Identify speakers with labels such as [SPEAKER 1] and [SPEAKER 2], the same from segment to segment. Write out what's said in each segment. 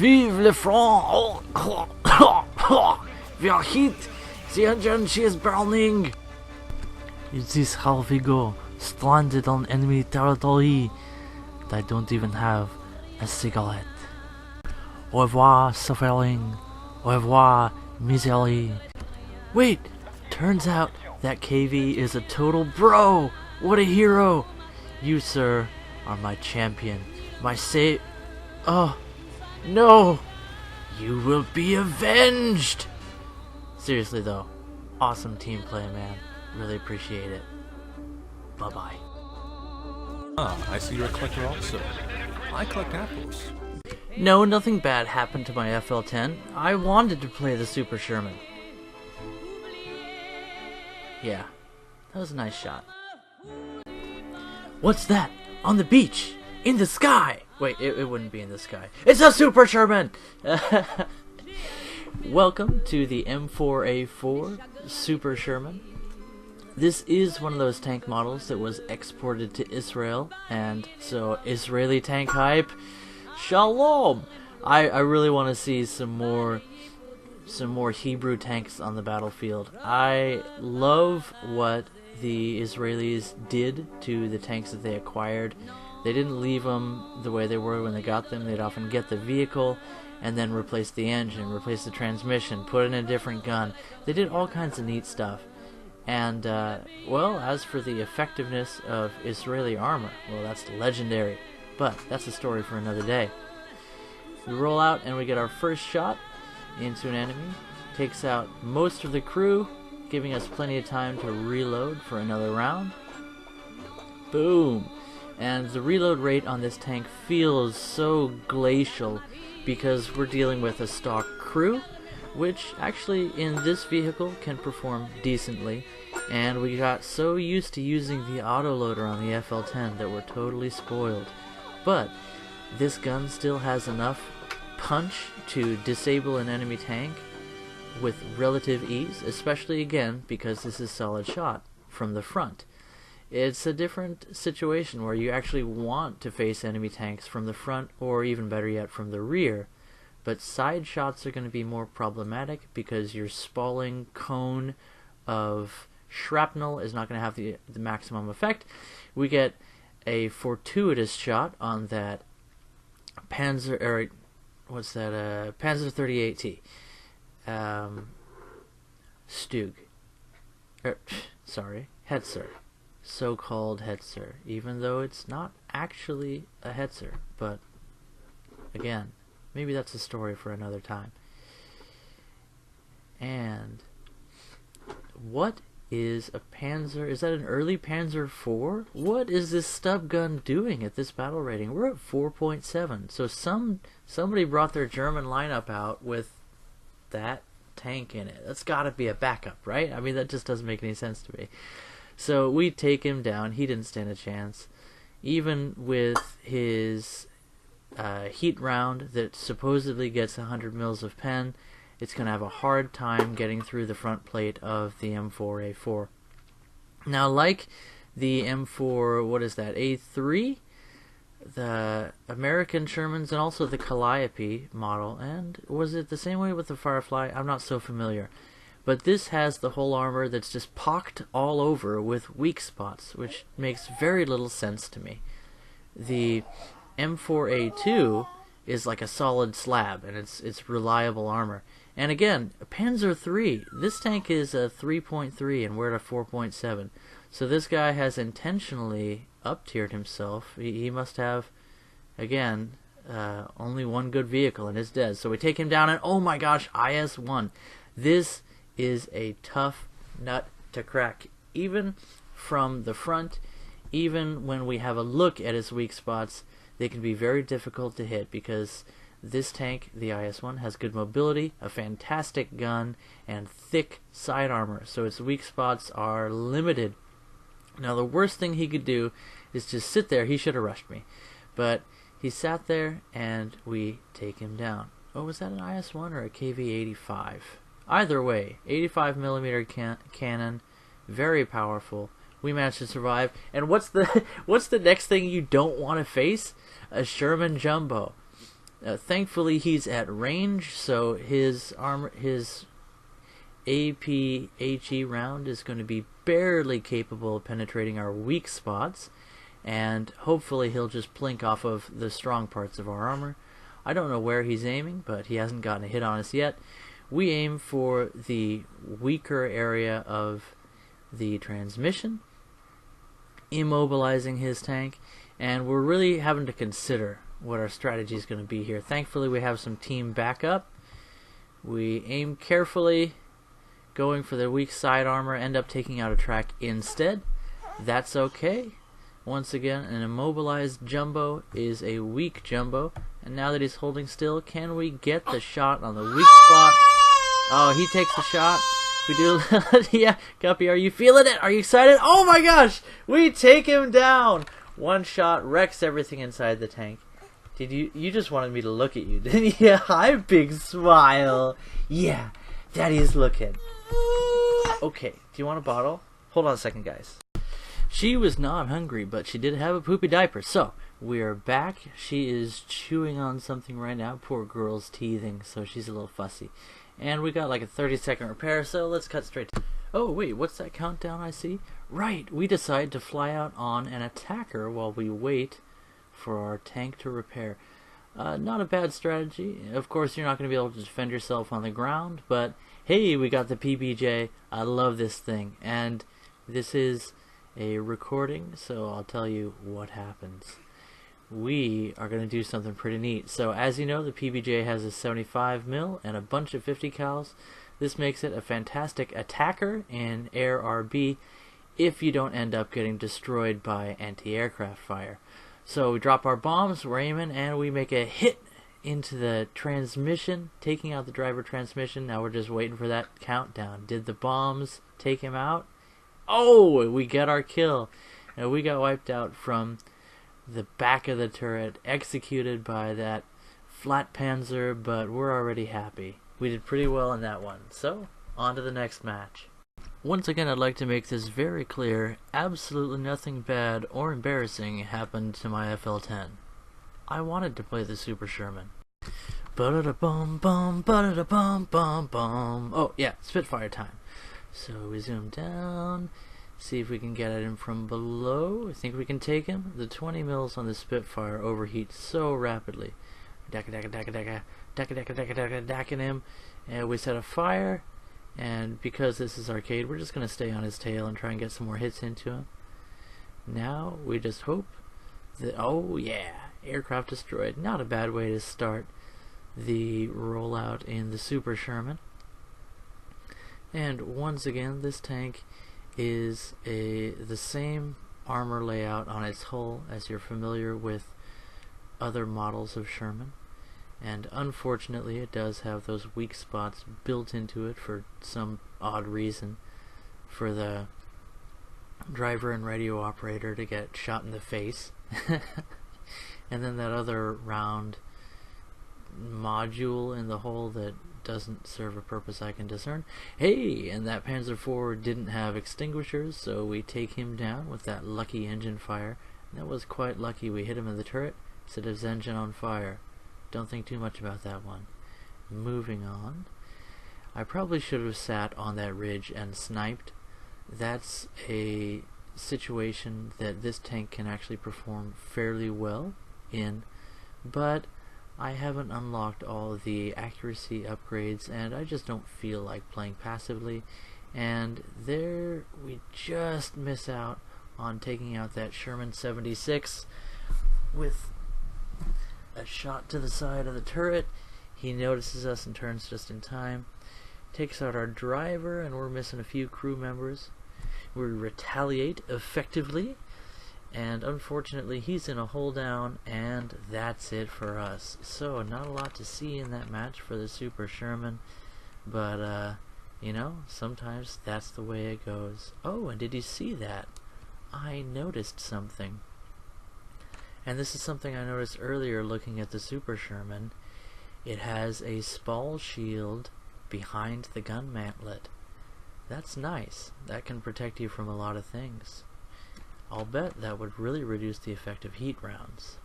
[SPEAKER 1] Vive le front! Wir hit! The engine, she is burning! It is how we go, stranded on enemy territory. I don't even have a cigarette. Au revoir, suffering. Au revoir, misery. Wait! Turns out that KV is a total bro! What a hero! You, sir, are my champion. My Oh, no! You will be avenged! Seriously though, awesome team play, man. Really appreciate it. Bye-bye.
[SPEAKER 2] Ah, I see you're a collector also. I collect apples.
[SPEAKER 1] No, nothing bad happened to my FL-10. I wanted to play the Super Sherman. Yeah, that was a nice shot. What's that? On the beach! In the sky! Wait, it wouldn't be in the sky. It's a Super Sherman! Welcome to the M4A4 Super Sherman. This is one of those tank models that was exported to Israel, and so Israeli tank hype, shalom! I really want to see some more Hebrew tanks on the battlefield. I love what the Israelis did to the tanks that they acquired. They didn't leave them the way they were when they got them. They'd often get the vehicle and then replace the engine, replace the transmission, put in a different gun. They did all kinds of neat stuff. And, well, as for the effectiveness of Israeli armor, well, that's legendary. But that's a story for another day. We roll out and we get our first shot into an enemy. Takes out most of the crew, giving us plenty of time to reload for another round. Boom! And the reload rate on this tank feels so glacial because we're dealing with a stock crew, which actually in this vehicle can perform decently, and we got so used to using the autoloader on the FL-10 that we're totally spoiled. But this gun still has enough punch to disable an enemy tank with relative ease, especially again because this is solid shot from the front. It's a different situation where you actually want to face enemy tanks from the front, or even better yet from the rear. But side shots are going to be more problematic because your spalling cone of shrapnel is not going to have the maximum effect. We get a fortuitous shot on that Panzer 38T. Stug. Hetzer. So-called Hetzer, even though it's not actually a Hetzer. But again, maybe that's a story for another time. And what is a Panzer? Is that an early Panzer IV? What is this stub gun doing at this battle rating? We're at 4.7. So somebody brought their German lineup out with that tank in it. That's got to be a backup, right? I mean, that just doesn't make any sense to me. So we take him down. He didn't stand a chance. Even with his heat round that supposedly gets 100 mils of pen, it's going to have a hard time getting through the front plate of the M4A4. Now, like the M4, what is that, A3? The American Shermans and also the Calliope model, and was it the same way with the Firefly? I'm not so familiar. But this has the whole armor that's just pocked all over with weak spots, which makes very little sense to me. The M4A2 is like a solid slab, and it's reliable armor. And again, Panzer III, this tank is a 3.3 and we're at a 4.7. So this guy has intentionally up-tiered himself. He must have, again, only one good vehicle and is dead. So we take him down and, oh my gosh, IS-1. This is a tough nut to crack. Even from the front, even when we have a look at his weak spots, they can be very difficult to hit because this tank, the IS-1, has good mobility, a fantastic gun, and thick side armor, so its weak spots are limited. Now the worst thing he could do is just sit there. He should have rushed me, but he sat there and we take him down. Oh, was that an IS-1 or a KV-85? Either way, 85mm cannon, very powerful. We managed to survive. And what's the next thing you don't want to face? A Sherman Jumbo. Thankfully, he's at range, so his APHE round is going to be barely capable of penetrating our weak spots, and hopefully he'll just plink off of the strong parts of our armor. I don't know where he's aiming, but he hasn't gotten a hit on us yet. We aim for the weaker area of the transmission, immobilizing his tank, and we're really having to consider what our strategy is going to be here. Thankfully, we have some team backup. We aim carefully, going for the weak side armor, end up taking out a track instead. That's okay. Once again, an immobilized jumbo is a weak jumbo, and now that he's holding still, can we get the shot on the weak spot? Oh, he takes the shot. We do. Yeah, Guppy, are you feeling it? Are you excited? Oh my gosh! We take him down! One shot wrecks everything inside the tank. Did you just wanted me to look at you, didn't you? Hi, big smile. Yeah, Daddy's looking. Okay, do you want a bottle? Hold on a second, guys. She was not hungry, but she did have a poopy diaper. So, we are back. She is chewing on something right now. Poor girl's teething, so she's a little fussy. And we got like a 30-second repair, so let's cut straight to... Oh, wait, what's that countdown I see? Right, we decide to fly out on an attacker while we wait for our tank to repair. Not a bad strategy. Of course, you're not going to be able to defend yourself on the ground, but hey, we got the PBJ. I love this thing. And this is a recording, so I'll tell you what happens. We are going to do something pretty neat. So as you know, the PBJ has a 75 mil and a bunch of 50 cals. This makes it a fantastic attacker in air RB if you don't end up getting destroyed by anti-aircraft fire. So we drop our bombs, we're aiming, and we make a hit into the transmission, taking out the driver transmission. Now we're just waiting for that countdown. Did the bombs take him out? Oh, we get our kill. And we got wiped out from the back of the turret, executed by that flat panzer, but we're already happy. We did pretty well in that one. So, on to the next match. Once again, I'd like to make this very clear. Absolutely nothing bad or embarrassing happened to my FL-10. I wanted to play the Super Sherman. Ba-da-da-bum bum, ba-da-da-bum bum bum. Oh, yeah, Spitfire time. So we zoom down, see if we can get at him from below. I think we can take him. The 20 mils on the Spitfire overheats so rapidly. Dacking him, and we set a fire. And because this is arcade, we're just going to stay on his tail and try and get some more hits into him. Now we just hope that, oh yeah, aircraft destroyed. Not a bad way to start the rollout in the Super Sherman. And once again, this tank is the same armor layout on its hull as you're familiar with other models of Sherman. And unfortunately, it does have those weak spots built into it for some odd reason, for the driver and radio operator to get shot in the face. And then that other round module in the hull that doesn't serve a purpose I can discern. Hey, and that Panzer IV didn't have extinguishers, so we take him down with that lucky engine fire. And that was quite lucky. We hit him in the turret, set his engine on fire. Don't think too much about that one. Moving on. I probably should have sat on that ridge and sniped. That's a situation that this tank can actually perform fairly well in, but I haven't unlocked all of the accuracy upgrades, and I just don't feel like playing passively. And there we just miss out on taking out that Sherman 76 with a shot to the side of the turret. He notices us and turns just in time. Takes out our driver, and we're missing a few crew members. We retaliate effectively, and unfortunately he's in a hold down, and that's it for us. So not a lot to see in that match for the Super Sherman, but you know, sometimes that's the way it goes. Oh, and did you see that? I noticed something. And this is something I noticed earlier looking at the Super Sherman. It has a spall shield behind the gun mantlet. That's nice. That can protect you from a lot of things. I'll bet that would really reduce the effect of heat rounds.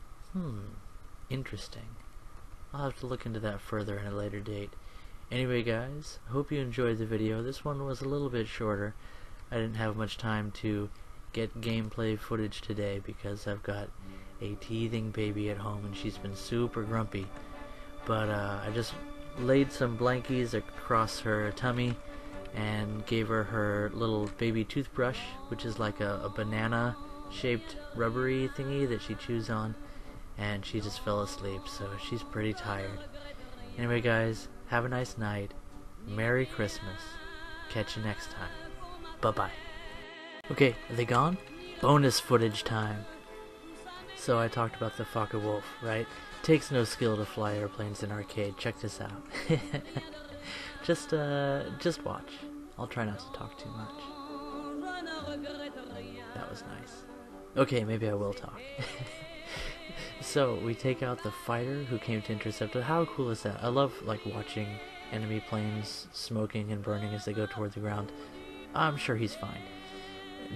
[SPEAKER 1] Interesting. I'll have to look into that further at a later date. Anyway guys, hope you enjoyed the video. This one was a little bit shorter. I didn't have much time to get gameplay footage today because I've got a teething baby at home and she's been super grumpy. But I just laid some blankies across her tummy and gave her her little baby toothbrush, which is like a banana shaped rubbery thingy that she chews on, and she just fell asleep, so she's pretty tired. Anyway guys, have a nice night. Merry Christmas. Catch you next time. Bye-bye. Okay, are they gone? Bonus footage time. So I talked about the Focke-Wulf, right? Takes no skill to fly airplanes in arcade. Check this out. Just watch. I'll try not to talk too much. That was nice. Okay, maybe I will talk. So we take out the fighter who came to intercept it. How cool is that? I love like watching enemy planes smoking and burning as they go toward the ground. I'm sure he's fine.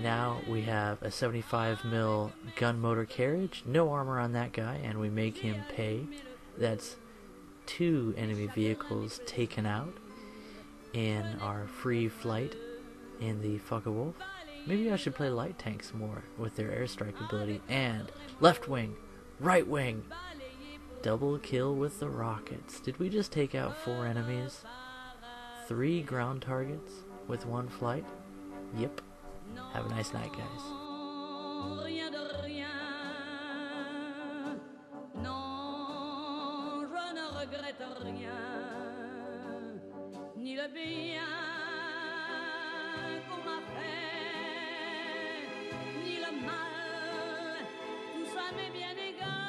[SPEAKER 1] Now we have a 75 mil gun motor carriage. No armor on that guy, and we make him pay. That's 2 enemy vehicles taken out in our free flight in the Focke-Wulf. Maybe I should play light tanks more with their airstrike ability. And left wing, right wing, double kill with the rockets. Did we just take out 4 enemies? 3 ground targets with 1 flight? Yep. Have a nice night, guys. Ni le bien qu'on m'a fait, ni le mal, tout ça m'est bien égal.